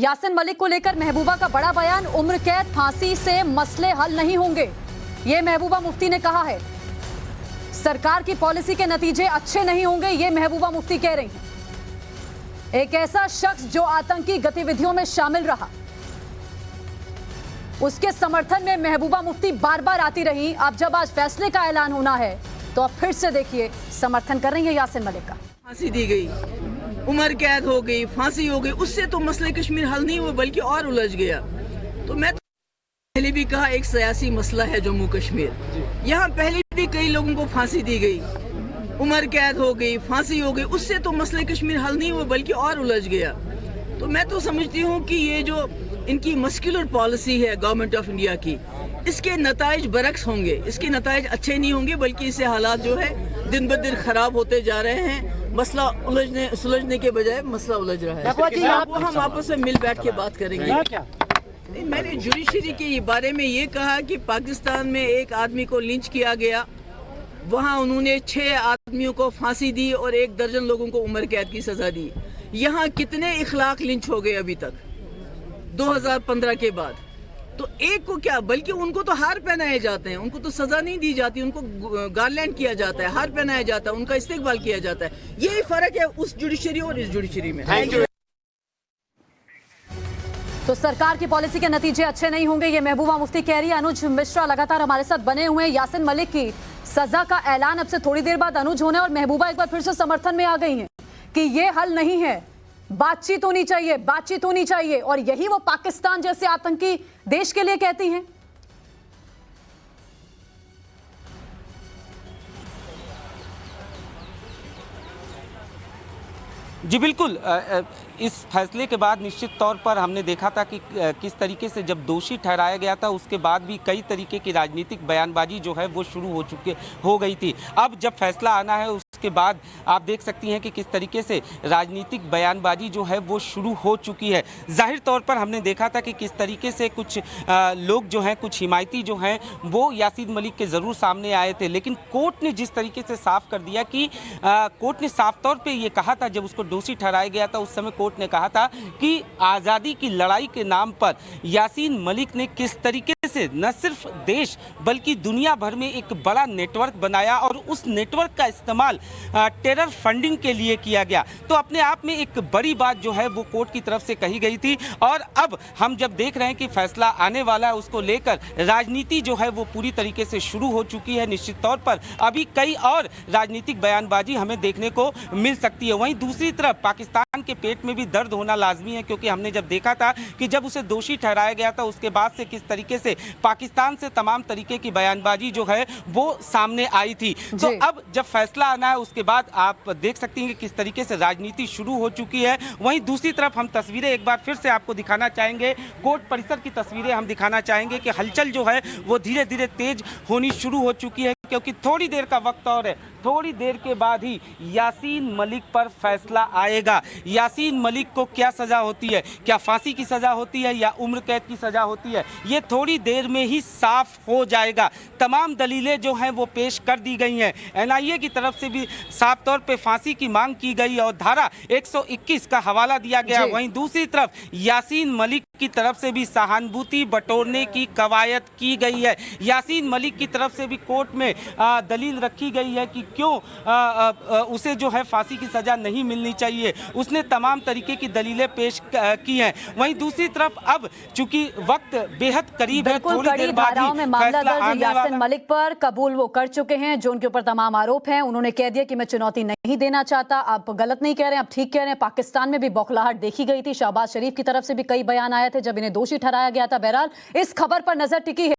यासिन मलिक को लेकर महबूबा का बड़ा बयान, उम्र कैद फांसी से मसले हल नहीं होंगे, ये महबूबा मुफ्ती ने कहा है। सरकार की पॉलिसी के नतीजे अच्छे नहीं होंगे, ये महबूबा मुफ्ती कह रही हैं। एक ऐसा शख्स जो आतंकी गतिविधियों में शामिल रहा, उसके समर्थन में महबूबा मुफ्ती बार बार आती रही। अब जब आज फैसले का ऐलान होना है तो अब फिर से देखिए समर्थन कर रही है यासिन मलिक का। फांसी दी गई, उम्र कैद हो गई, फांसी हो गई, उससे तो मसले कश्मीर हल नहीं हुआ बल्कि और उलझ गया। तो मैं तो पहले भी कहा एक सियासी मसला है जम्मू कश्मीर। यहाँ पहले भी कई लोगों को फांसी दी गई, उम्र कैद हो गई, फांसी हो गई, उससे तो मसले कश्मीर हल नहीं हुआ बल्कि और उलझ गया। तो मैं तो समझती हूँ कि ये जो इनकी मस्कुलर पॉलिसी है गवर्नमेंट ऑफ इंडिया की, इसके नताइज बरक्स होंगे, इसके नताइज अच्छे नहीं होंगे बल्कि इससे हालात जो है दिन ब दिन खराब होते जा रहे हैं। मसला सुलझने के बजाय मसला उलझ रहा है। वो हम आपस में मिल बैठ के बात करेंगे। मैंने जुडिशरी के बारे में ये कहा कि पाकिस्तान में एक आदमी को लिंच किया गया, वहाँ उन्होंने 6 आदमियों को फांसी दी और 1 दर्जन लोगों को उम्र कैद की सजा दी। यहाँ कितने इखलाक लिंच हो गए अभी तक 2015 के बाद? तो एक को क्या, बल्कि उनको तो हार पहनाए जाते हैं, उनको तो सजा नहीं दी जाती, उनको गार्लैंड किया जाता है, हार पहनाया जाता है, उनका इस्तेकबाल किया जाता है। यही फर्क है उस जुडिशरी और इस जुडिशरी में। Thank you. तो सरकार की पॉलिसी के नतीजे अच्छे नहीं होंगे, ये महबूबा मुफ्ती कह रही है। अनुज मिश्रा लगातार हमारे साथ बने हुए हैं। यासिन मलिक की सजा का ऐलान अब से थोड़ी देर बाद अनुज होने और महबूबा एक बार फिर से समर्थन में आ गई हैं कि ये हल नहीं है, बातचीत होनी चाहिए, बातचीत होनी चाहिए, और यही वो पाकिस्तान जैसे आतंकी देश के लिए कहती हैं। जी बिल्कुल, इस फैसले के बाद निश्चित तौर पर हमने देखा था कि किस तरीके से जब दोषी ठहराया गया था उसके बाद भी कई तरीके की राजनीतिक बयानबाजी जो है वो शुरू हो गई थी। अब जब फैसला आना है उसके बाद आप देख सकती हैं कि किस तरीके से राजनीतिक बयानबाजी जो है वो शुरू हो चुकी है। जाहिर तौर पर हमने देखा था कि किस तरीके से कुछ लोग जो हैं, कुछ हिमायती जो हैं, वो यासिन मलिक के ज़रूर सामने आए थे, लेकिन कोर्ट ने जिस तरीके से साफ कर दिया कि कोर्ट ने साफ तौर पे ये कहा था, जब उसको दोषी ठहराया गया था उस समय कोर्ट ने कहा था कि आज़ादी की लड़ाई के नाम पर यासिन मलिक ने किस तरीके से न सिर्फ देश बल्कि दुनिया भर में एक बड़ा नेटवर्क बनाया और उस नेटवर्क का इस्तेमाल टेरर फंडिंग के लिए किया गया। तो अपने आप में एक बड़ी बात जो है वो कोर्ट की तरफ से कही गई थी। और अब हम जब देख रहे हैं कि फैसला आने वाला है, उसको लेकर राजनीति जो है वो पूरी तरीके से शुरू हो चुकी है। निश्चित तौर पर अभी कई और राजनीतिक बयानबाजी हमें देखने को मिल सकती है। वहीं दूसरी तरफ पाकिस्तान के पेट में भी दर्द होना लाजमी है, क्योंकि हमने जब देखा था कि जब उसे दोषी ठहराया गया था उसके बाद से किस तरीके से पाकिस्तान से तमाम तरीके की बयानबाजी जो है वो सामने आई थी। तो अब जब फैसला आना है उसके बाद आप देख सकती हैं कि किस तरीके से राजनीति शुरू हो चुकी है। वहीं दूसरी तरफ हम तस्वीरें एक बार फिर से आपको दिखाना चाहेंगे, कोर्ट परिसर की तस्वीरें हम दिखाना चाहेंगे कि हलचल जो है वो धीरे धीरे तेज होनी शुरू हो चुकी है, क्योंकि थोड़ी देर का वक्त और है, थोड़ी देर के बाद ही यासिन मलिक पर फैसला आएगा। यासिन मलिक को क्या सज़ा होती है, क्या फांसी की सज़ा होती है या उम्र कैद की सज़ा होती है, ये थोड़ी देर में ही साफ हो जाएगा। तमाम दलीलें जो हैं वो पेश कर दी गई हैं। एनआईए की तरफ से भी साफ तौर पे फांसी की मांग की गई और धारा 121 का हवाला दिया गया। वहीं दूसरी तरफ यासिन मलिक की तरफ से भी सहानुभूति बटोरने की कवायद की गई है। यासिन मलिक की तरफ से भी कोर्ट में दलील रखी गई है कि क्यों उसे जो है फांसी की सज़ा नहीं मिलनी चाहिए। उसने तमाम तरीके की दलीलें पेश की हैं। वहीं दूसरी तरफ अब चूंकि वक्त बेहद करीब है, थोड़ी देर बाद ही मामला दर्ज यासिन मलिक पर कबूल वो कर चुके हैं, जो उनके ऊपर तमाम आरोप हैं। उन्होंने कह दिया कि मैं चुनौती नहीं देना चाहता। आप गलत नहीं कह रहे हैं, आप ठीक कह रहे हैं। पाकिस्तान में भी बौखलाहट देखी गई थी, शहबाज शरीफ की तरफ से भी कई बयान आए थे जब इन्हें दोषी ठहराया गया था। बहरहाल इस खबर पर नजर टिकी है।